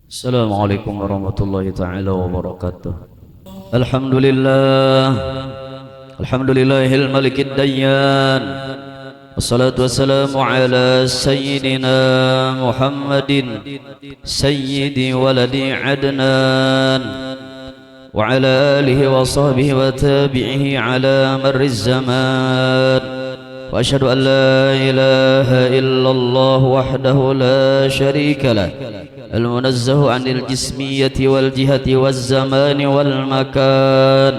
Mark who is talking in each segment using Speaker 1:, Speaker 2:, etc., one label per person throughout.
Speaker 1: Assalamualaikum warahmatullahi taala wabarakatuh. Alhamdulillah, alhamdulillahil malikid dayyan. Wassalatu wassalamu ala sayyidina Muhammadin sayyidi waladi Adnan wa ala alihi wa sahbihi wa tabi'ihi ala marriz zaman. Wa asyhadu an la ilaha illallah wahdahu la syarika lah, المنزه عن الجسمية والجهة والزمان والمكان.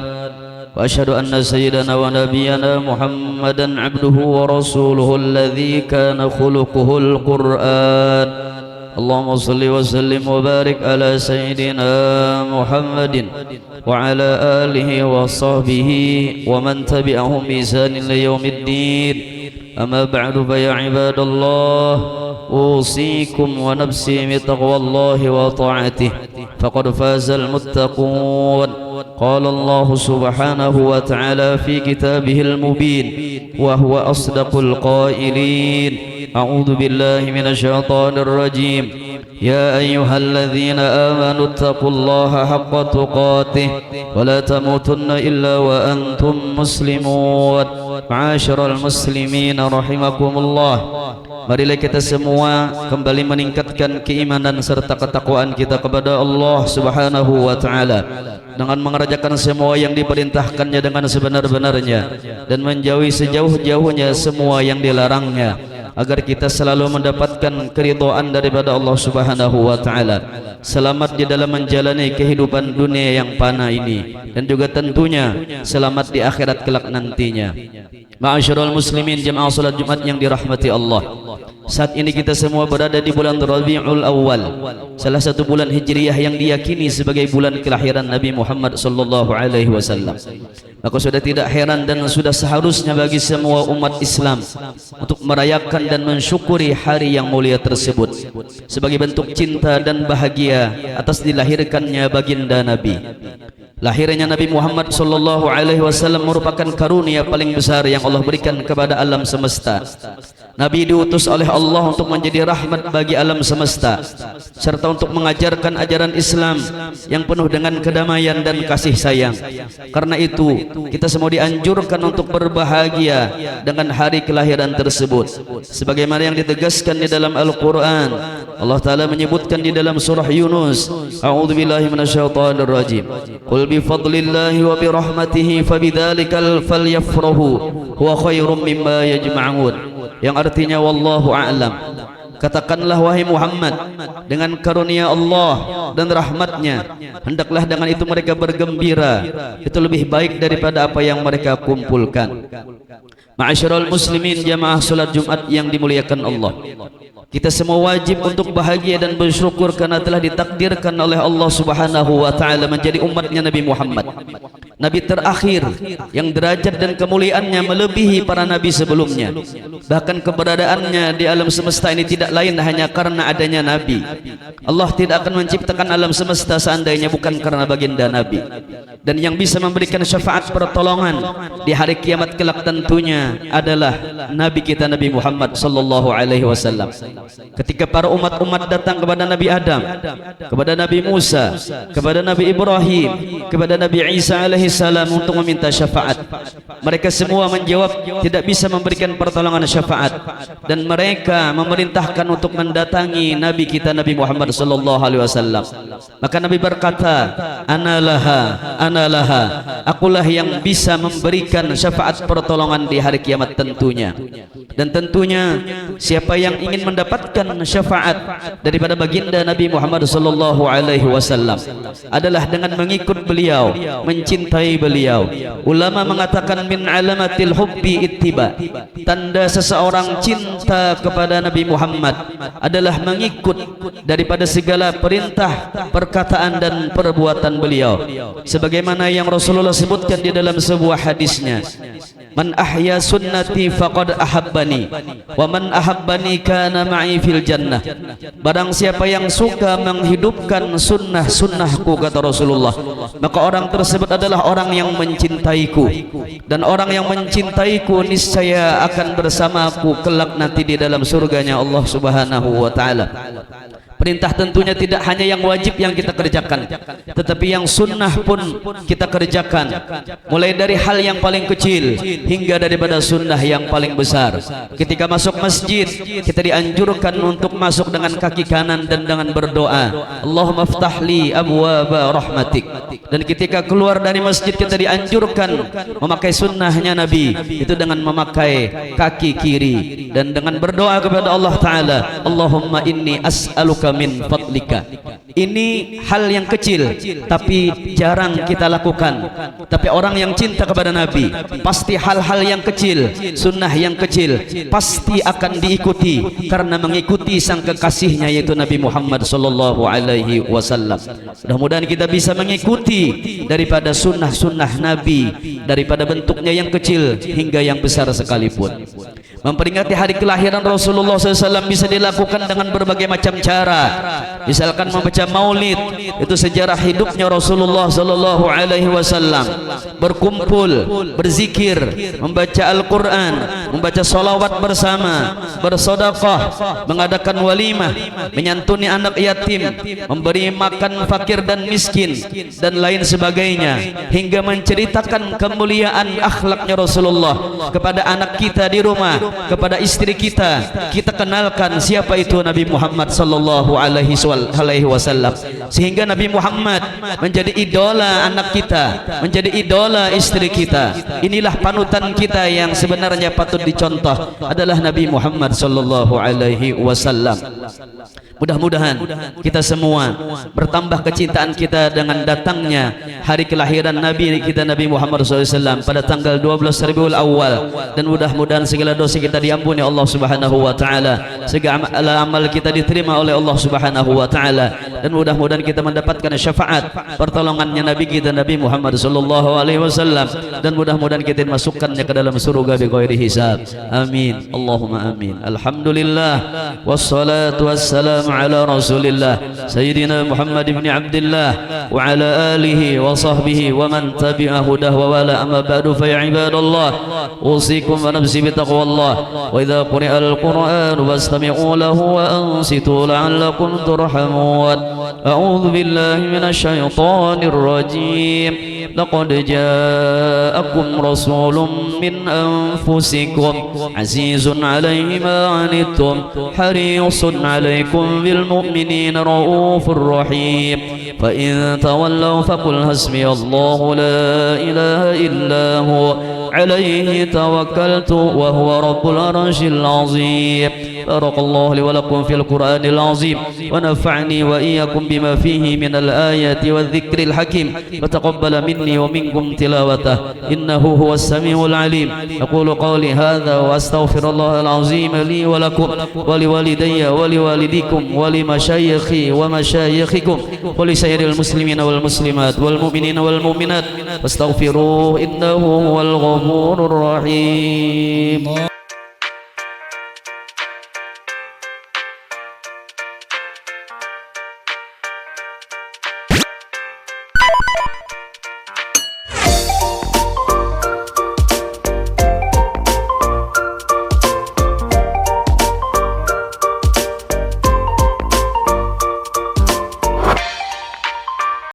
Speaker 1: وأشهد أن سيدنا ونبينا محمدا عبده ورسوله الذي كان خلقه القرآن. اللهم صل وسلم وبارك على سيدنا محمد وعلى آله وصحبه ومن تبعهم بإحسان إلى يوم الدين. أما بعد فيا عباد الله، أوصيكم ونفسي بتقوى الله وطاعته فقد فاز المتقون. قال الله سبحانه وتعالى في كتابه المبين وهو أصدق القائلين: أعوذ بالله من الشيطان الرجيم. يا أيها الذين آمنوا اتقوا الله حق تقاته ولا تموتن إلا وأنتم مسلمون. معاشر المسلمين رحمكم الله, marilah kita semua kembali meningkatkan keimanan serta ketakwaan kita kepada Allah Subhanahu wa taala dengan mengerjakan semua yang diperintahkannya dengan sebenar-benarnya dan menjauhi sejauh-jauhnya semua yang dilarangnya, agar kita selalu mendapatkan keridhaan daripada Allah Subhanahu wa taala, selamat di dalam menjalani kehidupan dunia yang fana ini, dan juga tentunya selamat di akhirat kelak nantinya. Ma'asyiral muslimin jemaah salat Jumat yang dirahmati Allah, saat ini kita semua berada di bulan Rabiul Awal, salah satu bulan Hijriyah yang diyakini sebagai bulan kelahiran Nabi Muhammad sallallahu alaihi wasallam. Maka sudah tidak heran dan sudah seharusnya bagi semua umat Islam untuk merayakan dan mensyukuri hari yang mulia tersebut sebagai bentuk cinta dan bahagia atas dilahirkannya baginda Nabi. Lahirnya Nabi Muhammad sallallahu alaihi wasallam merupakan karunia paling besar yang Allah berikan kepada alam semesta. Nabi diutus oleh Allah untuk menjadi rahmat bagi alam semesta serta untuk mengajarkan ajaran Islam yang penuh dengan kedamaian dan kasih sayang. Karena itu kita semua dianjurkan untuk berbahagia dengan hari kelahiran tersebut, sebagaimana yang ditegaskan di dalam Al-Quran. Allah Ta'ala menyebutkan di dalam surah Yunus, A'udzubillahi minasyaitonir rajim, Qul bifadlillahi wa birahmatihi fabidzalikal falyafrahu huwa khairum mimma yajma'un, yang artinya wallahu a'lam. Katakanlah wahai Muhammad, dengan karunia Allah dan rahmatnya hendaklah dengan itu mereka bergembira, itu lebih baik daripada apa yang mereka kumpulkan. Ma'asyiral muslimin jamaah salat Jumat yang dimuliakan Allah, kita semua wajib untuk bahagia dan bersyukur karena telah ditakdirkan oleh Allah Subhanahu wa taala menjadi umatnya Nabi Muhammad, nabi terakhir yang derajat dan kemuliaannya melebihi para nabi sebelumnya. Bahkan keberadaannya di alam semesta ini tidak lain hanya karena adanya nabi. Allah tidak akan menciptakan alam semesta seandainya bukan karena baginda nabi. Dan yang bisa memberikan syafaat pertolongan di hari kiamat kelak tentunya adalah nabi kita Nabi Muhammad sallallahu alaihi wasallam. Ketika para umat-umat datang kepada Nabi Adam, kepada Nabi Musa, kepada Nabi Ibrahim, kepada Nabi Isa alaihi salam untuk meminta syafaat, mereka semua menjawab tidak bisa memberikan pertolongan syafaat, dan mereka memerintahkan untuk mendatangi Nabi kita Nabi Muhammad sallallahu alaihi wasallam. Maka Nabi berkata, Analaha, akulah yang bisa memberikan syafaat pertolongan di hari kiamat tentunya. Dan tentunya siapa yang ingin mendapatkan syafaat daripada baginda Nabi Muhammad sallallahu alaihi wasallam adalah dengan mengikut beliau, mencintai beliau. Ulama mengatakan min alamatil hubbi ittiba, tanda seseorang cinta kepada Nabi Muhammad adalah mengikut daripada segala perintah, perkataan dan perbuatan beliau, sebagaimana yang Rasulullah sebutkan di dalam sebuah hadisnya, man ahya sunnati faqad ahabbani wa man ahabbani kana ma'i fil jannah. Barang siapa yang suka menghidupkan sunnah-sunnahku, kata Rasulullah, maka orang tersebut adalah orang yang mencintaiku, dan orang yang mencintaiku niscaya akan bersamaku kelak nanti di dalam surganya Allah Subhanahu wa taala. Perintah tentunya tidak hanya yang wajib yang kita kerjakan, tetapi yang sunnah pun kita kerjakan. Mulai dari hal yang paling kecil hingga daripada sunnah yang paling besar. Ketika masuk masjid, kita dianjurkan untuk masuk dengan kaki kanan dan dengan berdoa, Allahumma ftahli abwaba rahmatik. Dan ketika keluar dari masjid, kita dianjurkan memakai sunnahnya Nabi, itu dengan memakai kaki kiri dan dengan berdoa kepada Allah Ta'ala, Allahumma inni as'aluka min fadlika. Ini hal yang kecil tapi jarang kita lakukan. Tapi orang yang cinta kepada Nabi, pasti hal-hal yang kecil, sunnah yang kecil pasti akan diikuti karena mengikuti sang kekasihnya yaitu Nabi Muhammad sallallahu alaihi wasallam. Mudah-mudahan kita bisa mengikuti daripada sunnah-sunnah Nabi, daripada bentuknya yang kecil hingga yang besar sekalipun. Memperingati hari kelahiran Rasulullah SAW bisa dilakukan dengan berbagai macam cara. Misalkan membaca maulid, itu sejarah hidupnya Rasulullah SAW. Berkumpul, berzikir, membaca Al-Quran, membaca salawat bersama, bersedekah, mengadakan walimah, menyantuni anak yatim, memberi makan fakir dan miskin, dan lain sebagainya, hingga menceritakan kemuliaan akhlaknya Rasulullah kepada anak kita di rumah, kepada istri kita. Kita kenalkan siapa itu Nabi Muhammad sallallahu alaihi wasallam, sehingga Nabi Muhammad menjadi idola anak kita, menjadi idola istri kita. Inilah panutan kita yang sebenarnya patut dicontoh adalah Nabi Muhammad sallallahu alaihi wasallam. Mudah-mudahan kita semua bertambah kecintaan kita dengan datangnya hari kelahiran Nabi kita Nabi Muhammad SAW pada tanggal 12 Rabiul Awal, dan mudah-mudahan segala dosa kita diampuni Allah Subhanahu wa taala, segala amal kita diterima oleh Allah Subhanahu wa taala, dan mudah-mudahan kita mendapatkan syafaat pertolongannya Nabi kita Nabi Muhammad sallallahu alaihi wasallam, dan mudah-mudahan kita dimasukkannya ke dalam surga bighairi hisab. Amin. Allahumma amin. Alhamdulillah wassalatu wassalamu على رسول الله سيدنا محمد بن عبد الله وعلى آله وصحبه ومن تبع هداه ووالى. أما بعد فيا عباد الله أوصيكم ونفسي بتقوى الله. وإذا قرئ القرآن فاستمعوا له وأنصتوا لعلكم ترحمون. أعوذ بالله من الشيطان الرجيم. لقد جاءكم رسول من أنفسكم عزيز عليه ما عنتم حريص عليكم بالمؤمنين رؤوف رحيم. فإن تولوا فقل حسبي الله لا إله إلا هو عليه توكلت وهو رب العرش العظيم. بارك الله لي ولكم في القرآن العظيم ونفعني وإياكم بما فيه من الآيات والذكر الحكيم، وتقبل مني ومنكم تلاوته إنه هو السميع العليم. أقول قولي هذا وأستغفر الله العظيم لي ولكم ولوالدي ولوالديكم ولمشايخي ومشايخكم ولسائر المسلمين والمسلمات والمؤمنين والمؤمنات، فاستغفروه إنه هو الغفور الرحيم.